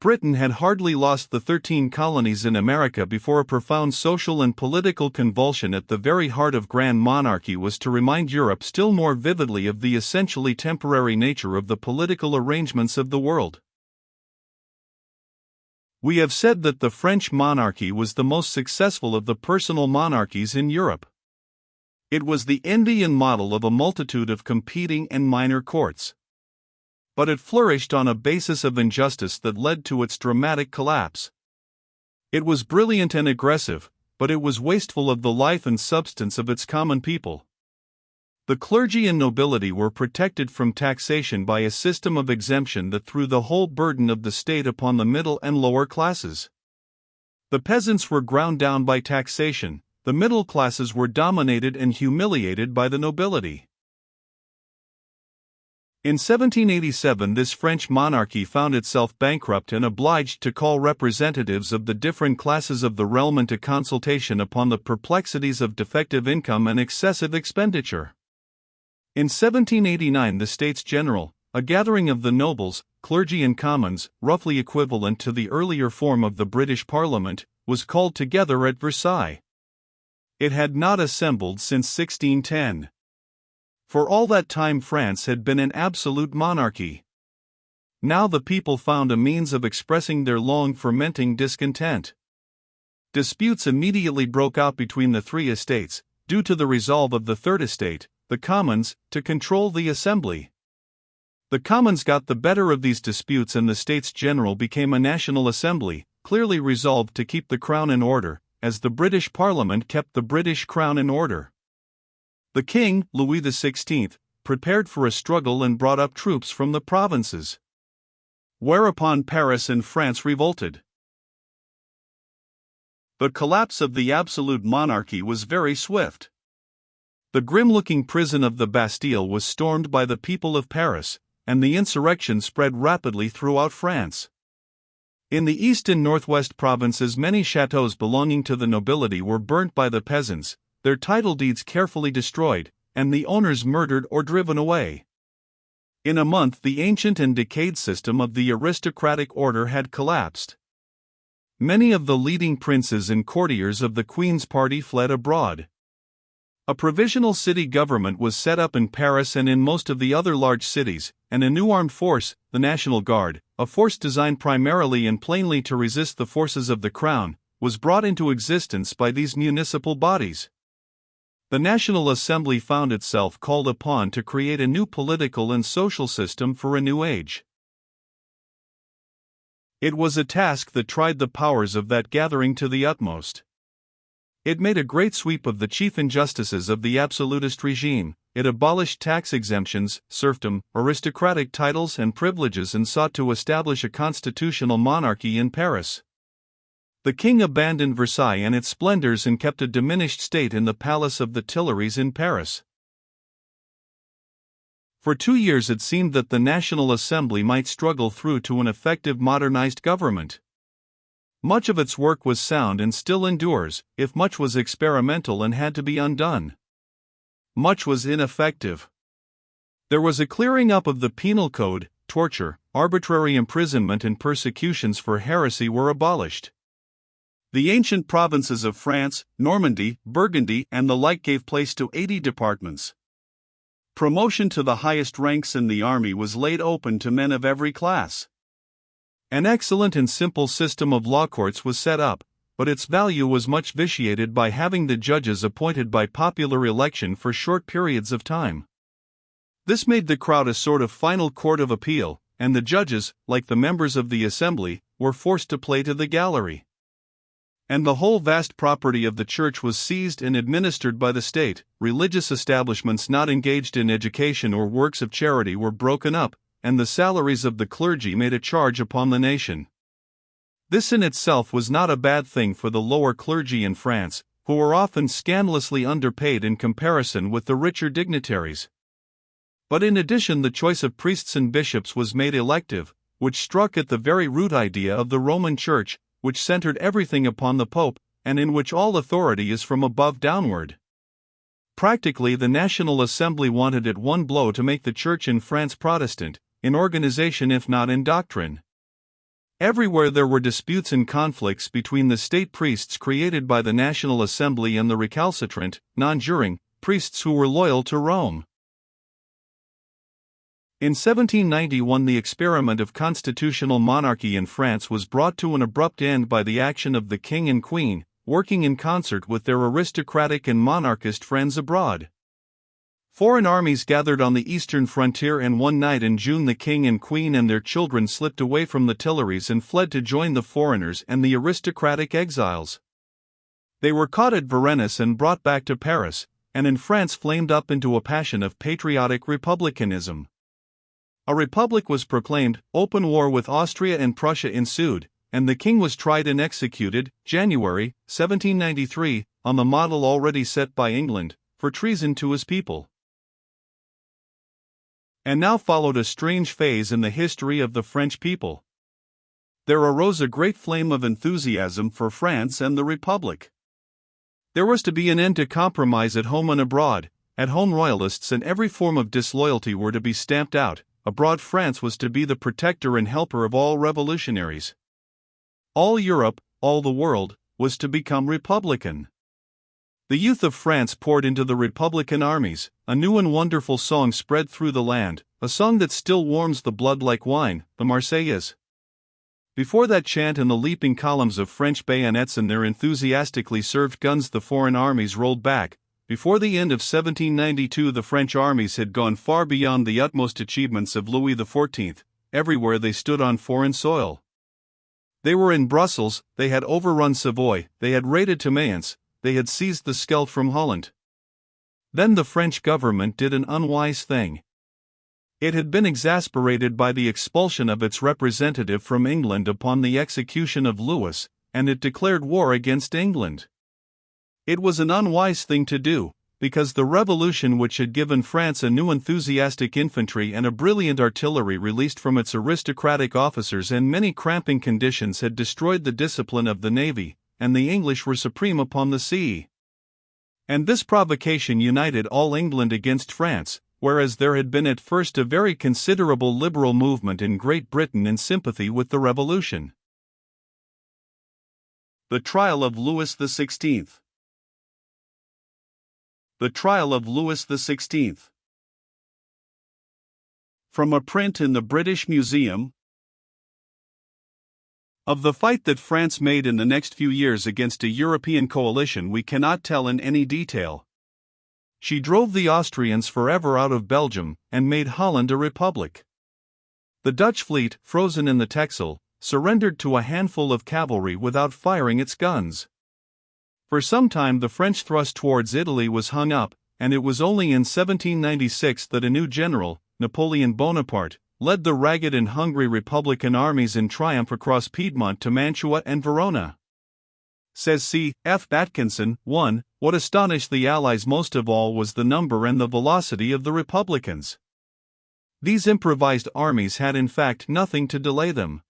Britain had hardly lost the 13 colonies in America before a profound social and political convulsion at the very heart of grand monarchy was to remind Europe still more vividly of the essentially temporary nature of the political arrangements of the world. We have said that the French monarchy was the most successful of the personal monarchies in Europe. It was the Indian model of a multitude of competing and minor courts. But it flourished on a basis of injustice that led to its dramatic collapse. It was brilliant and aggressive, but it was wasteful of the life and substance of its common people. The clergy and nobility were protected from taxation by a system of exemption that threw the whole burden of the state upon the middle and lower classes. The peasants were ground down by taxation, the middle classes were dominated and humiliated by the nobility. In 1787 this French monarchy found itself bankrupt and obliged to call representatives of the different classes of the realm into consultation upon the perplexities of defective income and excessive expenditure. In 1789 the States General, a gathering of the nobles, clergy and commons, roughly equivalent to the earlier form of the British Parliament, was called together at Versailles. It had not assembled since 1610. For all that time France had been an absolute monarchy. Now the people found a means of expressing their long-fermenting discontent. Disputes immediately broke out between the three estates, due to the resolve of the third estate, the Commons, to control the Assembly. The Commons got the better of these disputes and the States General became a National Assembly, clearly resolved to keep the Crown in order, as the British Parliament kept the British Crown in order. The King, Louis XVI, prepared for a struggle and brought up troops from the provinces. Whereupon Paris and France revolted. The collapse of the absolute monarchy was very swift. The grim-looking prison of the Bastille was stormed by the people of Paris, and the insurrection spread rapidly throughout France. In the east and northwest provinces many chateaux belonging to the nobility were burnt by the peasants, their title deeds carefully destroyed, and the owners murdered or driven away. In a month the ancient and decayed system of the aristocratic order had collapsed. Many of the leading princes and courtiers of the Queen's party fled abroad. A provisional city government was set up in Paris and in most of the other large cities, and a new armed force, the National Guard, a force designed primarily and plainly to resist the forces of the Crown, was brought into existence by these municipal bodies. The National Assembly found itself called upon to create a new political and social system for a new age. It was a task that tried the powers of that gathering to the utmost. It made a great sweep of the chief injustices of the absolutist regime. It abolished tax exemptions, serfdom, aristocratic titles and privileges and sought to establish a constitutional monarchy in Paris. The king abandoned Versailles and its splendors and kept a diminished state in the palace of the Tuileries in Paris. For 2 years it seemed that the National Assembly might struggle through to an effective modernized government. Much of its work was sound and still endures, if much was experimental and had to be undone. Much was ineffective. There was a clearing up of the penal code, torture, arbitrary imprisonment and persecutions for heresy were abolished. The ancient provinces of France, Normandy, Burgundy, and the like gave place to 80 departments. Promotion to the highest ranks in the army was laid open to men of every class. An excellent and simple system of law courts was set up, but its value was much vitiated by having the judges appointed by popular election for short periods of time. This made the crowd a sort of final court of appeal, and the judges, like the members of the assembly, were forced to play to the gallery. And the whole vast property of the church was seized and administered by the state. Religious establishments not engaged in education or works of charity were broken up, and the salaries of the clergy made a charge upon the nation. This in itself was not a bad thing for the lower clergy in France, who were often scandalously underpaid in comparison with the richer dignitaries. But in addition, the choice of priests and bishops was made elective, which struck at the very root idea of the Roman Church, which centered everything upon the Pope, and in which all authority is from above downward. Practically, the National Assembly wanted at one blow to make the Church in France Protestant, in organization if not in doctrine. Everywhere there were disputes and conflicts between the state priests created by the National Assembly and the recalcitrant, non-juring, priests who were loyal to Rome. In 1791 the experiment of constitutional monarchy in France was brought to an abrupt end by the action of the king and queen, working in concert with their aristocratic and monarchist friends abroad. Foreign armies gathered on the eastern frontier, and one night in June the king and queen and their children slipped away from the Tuileries and fled to join the foreigners and the aristocratic exiles. They were caught at Varennes and brought back to Paris, and in France flamed up into a passion of patriotic republicanism. A republic was proclaimed, open war with Austria and Prussia ensued, and the king was tried and executed, January 1793, on the model already set by England, for treason to his people. And now followed a strange phase in the history of the French people. There arose a great flame of enthusiasm for France and the Republic. There was to be an end to compromise at home and abroad. At home royalists and every form of disloyalty were to be stamped out. Abroad France was to be the protector and helper of all revolutionaries. All Europe, all the world, was to become republican. The youth of France poured into the republican armies. A new and wonderful song spread through the land, a song that still warms the blood like wine, the Marseillaise. Before that chant and the leaping columns of French bayonets and their enthusiastically served guns, the foreign armies rolled back. Before the end of 1792 the French armies had gone far beyond the utmost achievements of Louis XIV, everywhere they stood on foreign soil. They were in Brussels, they had overrun Savoy, they had raided Mayence, they had seized the Scheldt from Holland. Then the French government did an unwise thing. It had been exasperated by the expulsion of its representative from England upon the execution of Louis, and it declared war against England. It was an unwise thing to do, because the revolution which had given France a new enthusiastic infantry and a brilliant artillery released from its aristocratic officers and many cramping conditions had destroyed the discipline of the navy, and the English were supreme upon the sea. And this provocation united all England against France, whereas there had been at first a very considerable liberal movement in Great Britain in sympathy with the revolution. The trial of Louis XVI. The trial of Louis XVI. From a print in the British Museum. Of the fight that France made in the next few years against a European coalition we cannot tell in any detail. She drove the Austrians forever out of Belgium, and made Holland a republic. The Dutch fleet, frozen in the Texel, surrendered to a handful of cavalry without firing its guns. For some time the French thrust towards Italy was hung up, and it was only in 1796 that a new general, Napoleon Bonaparte, led the ragged and hungry republican armies in triumph across Piedmont to Mantua and Verona. Says C. F. Atkinson, 1. What astonished the Allies most of all was the number and the velocity of the republicans. These improvised armies had in fact nothing to delay them.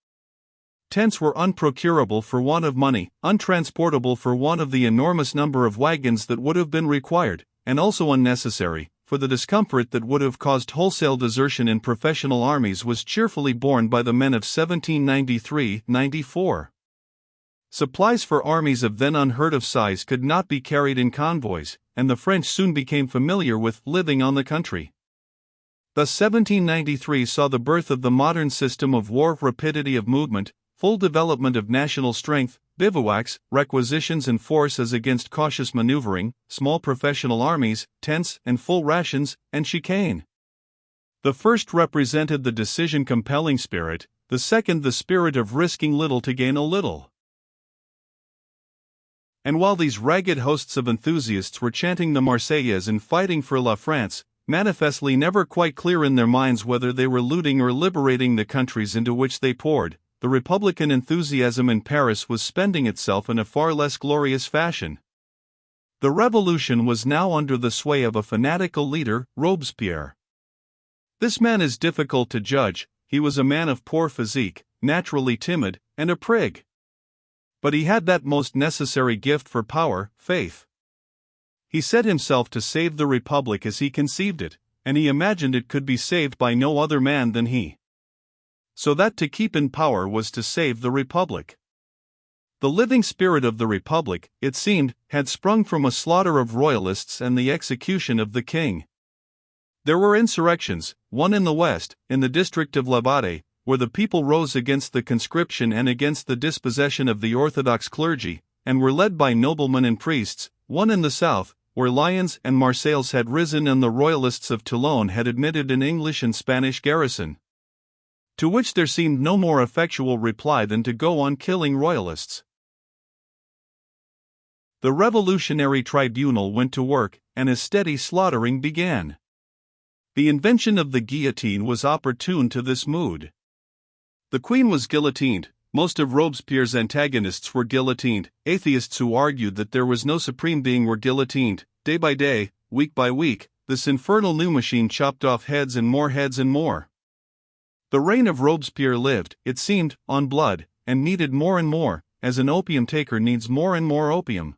Tents were unprocurable for want of money, untransportable for want of the enormous number of wagons that would have been required, and also unnecessary, for the discomfort that would have caused wholesale desertion in professional armies was cheerfully borne by the men of 1793-94. Supplies for armies of then unheard of size could not be carried in convoys, and the French soon became familiar with living on the country. Thus 1793 saw the birth of the modern system of war, rapidity of movement, full development of national strength, bivouacs, requisitions and force as against cautious maneuvering, small professional armies, tents and full rations, and chicane. The first represented the decision-compelling spirit, the second the spirit of risking little to gain a little. And while these ragged hosts of enthusiasts were chanting the Marseillaise and fighting for La France, manifestly never quite clear in their minds whether they were looting or liberating the countries into which they poured, the republican enthusiasm in Paris was spending itself in a far less glorious fashion. The revolution was now under the sway of a fanatical leader, Robespierre. This man is difficult to judge. He was a man of poor physique, naturally timid, and a prig. But he had that most necessary gift for power, faith. He set himself to save the Republic as he conceived it, and he imagined it could be saved by no other man than he. so that to keep in power was to save the Republic. The living spirit of the Republic, it seemed, had sprung from a slaughter of royalists and the execution of the king. There were insurrections, one in the west, in the district of Labate, where the people rose against the conscription and against the dispossession of the Orthodox clergy, and were led by noblemen and priests, one in the south, where Lyons and Marseilles had risen and the royalists of Toulon had admitted an English and Spanish garrison. To which there seemed no more effectual reply than to go on killing royalists. The Revolutionary Tribunal went to work, and a steady slaughtering began. The invention of the guillotine was opportune to this mood. The Queen was guillotined, most of Robespierre's antagonists were guillotined, atheists who argued that there was no supreme being were guillotined, day by day, week by week, this infernal new machine chopped off heads and more heads and more. The reign of Robespierre lived, it seemed, on blood, and needed more and more, as an opium taker needs more and more opium.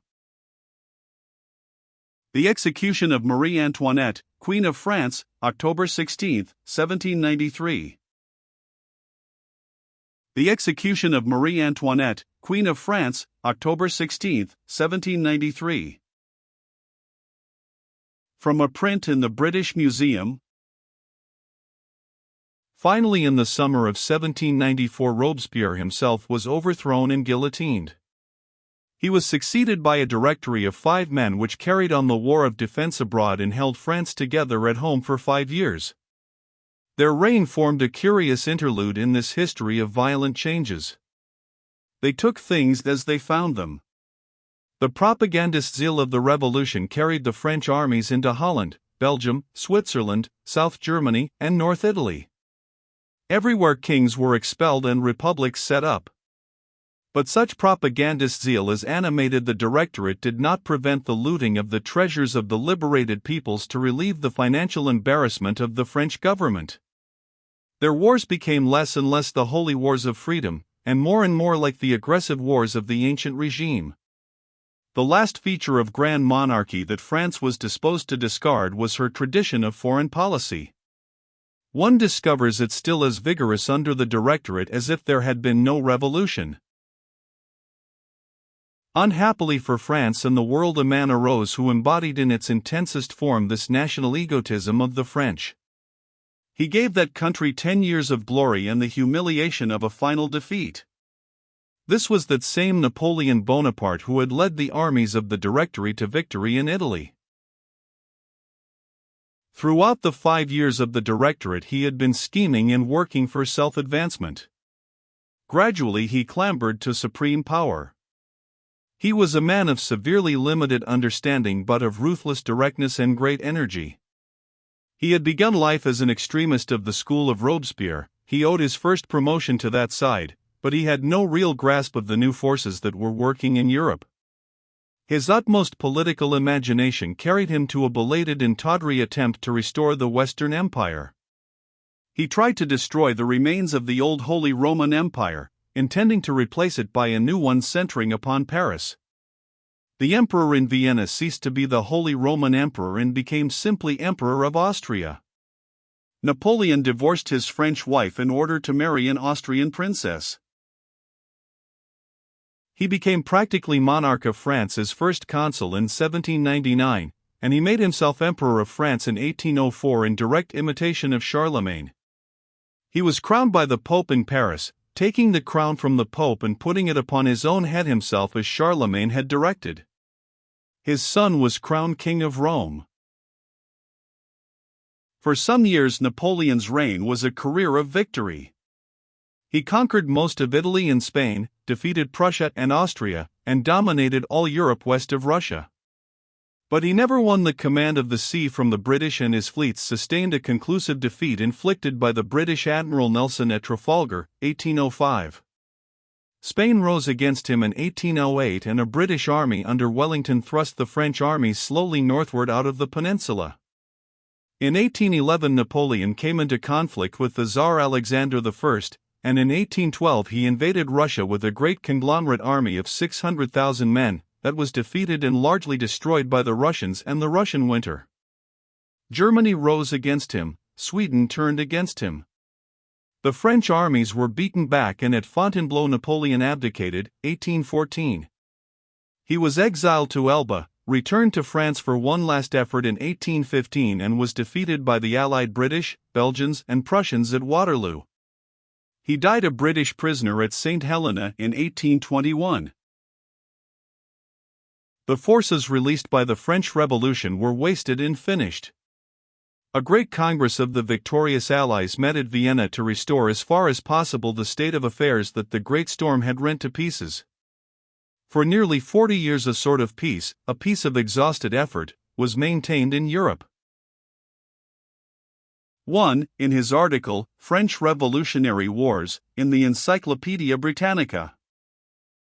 The execution of Marie Antoinette, Queen of France, October 16, 1793. The execution of Marie Antoinette, Queen of France, October 16, 1793. From a print in the British Museum. Finally, in the summer of 1794, Robespierre himself was overthrown and guillotined. He was succeeded by a directory of 5 men which carried on the war of defense abroad and held France together at home for 5 years. Their reign formed a curious interlude in this history of violent changes. They took things as they found them. The propagandist zeal of the Revolution carried the French armies into Holland, Belgium, Switzerland, South Germany, and North Italy. Everywhere kings were expelled and republics set up. But such propagandist zeal as animated the Directorate did not prevent the looting of the treasures of the liberated peoples to relieve the financial embarrassment of the French government. Their wars became less and less the holy wars of freedom, and more like the aggressive wars of the ancient regime. The last feature of grand monarchy that France was disposed to discard was her tradition of foreign policy. One discovers it still as vigorous under the Directorate as if there had been no revolution. Unhappily for France and the world, a man arose who embodied in its intensest form this national egotism of the French. He gave that country 10 years of glory and the humiliation of a final defeat. This was that same Napoleon Bonaparte who had led the armies of the Directory to victory in Italy. Throughout the 5 years of the Directorate he had been scheming and working for self-advancement. Gradually he clambered to supreme power. He was a man of severely limited understanding but of ruthless directness and great energy. He had begun life as an extremist of the school of Robespierre. He owed his first promotion to that side, but he had no real grasp of the new forces that were working in Europe. His utmost political imagination carried him to a belated and tawdry attempt to restore the Western Empire. He tried to destroy the remains of the old Holy Roman Empire, intending to replace it by a new one centering upon Paris. The emperor in Vienna ceased to be the Holy Roman Emperor and became simply Emperor of Austria. Napoleon divorced his French wife in order to marry an Austrian princess. He became practically monarch of France as first consul in 1799, and he made himself Emperor of France in 1804 in direct imitation of Charlemagne. He was crowned by the Pope in Paris, taking the crown from the Pope and putting it upon his own head himself as Charlemagne had directed. His son was crowned King of Rome. For some years Napoleon's reign was a career of victory. He conquered most of Italy and Spain, defeated Prussia and Austria, and dominated all Europe west of Russia. But he never won the command of the sea from the British, and his fleets sustained a conclusive defeat inflicted by the British Admiral Nelson at Trafalgar, 1805. Spain rose against him in 1808, and a British army under Wellington thrust the French armies slowly northward out of the peninsula. In 1811 Napoleon came into conflict with the Tsar Alexander I, and in 1812 he invaded Russia with a great conglomerate army of 600,000 men, that was defeated and largely destroyed by the Russians and the Russian winter. Germany rose against him, Sweden turned against him. The French armies were beaten back and at Fontainebleau Napoleon abdicated, 1814. He was exiled to Elba, returned to France for one last effort in 1815 and was defeated by the allied British, Belgians and Prussians at Waterloo. He died a British prisoner at St. Helena in 1821. The forces released by the French Revolution were wasted and finished. A great congress of the victorious Allies met at Vienna to restore as far as possible the state of affairs that the great storm had rent to pieces. For nearly 40 years a sort of peace, a peace of exhausted effort, was maintained in Europe. 1. In his article, French Revolutionary Wars, in the Encyclopaedia Britannica.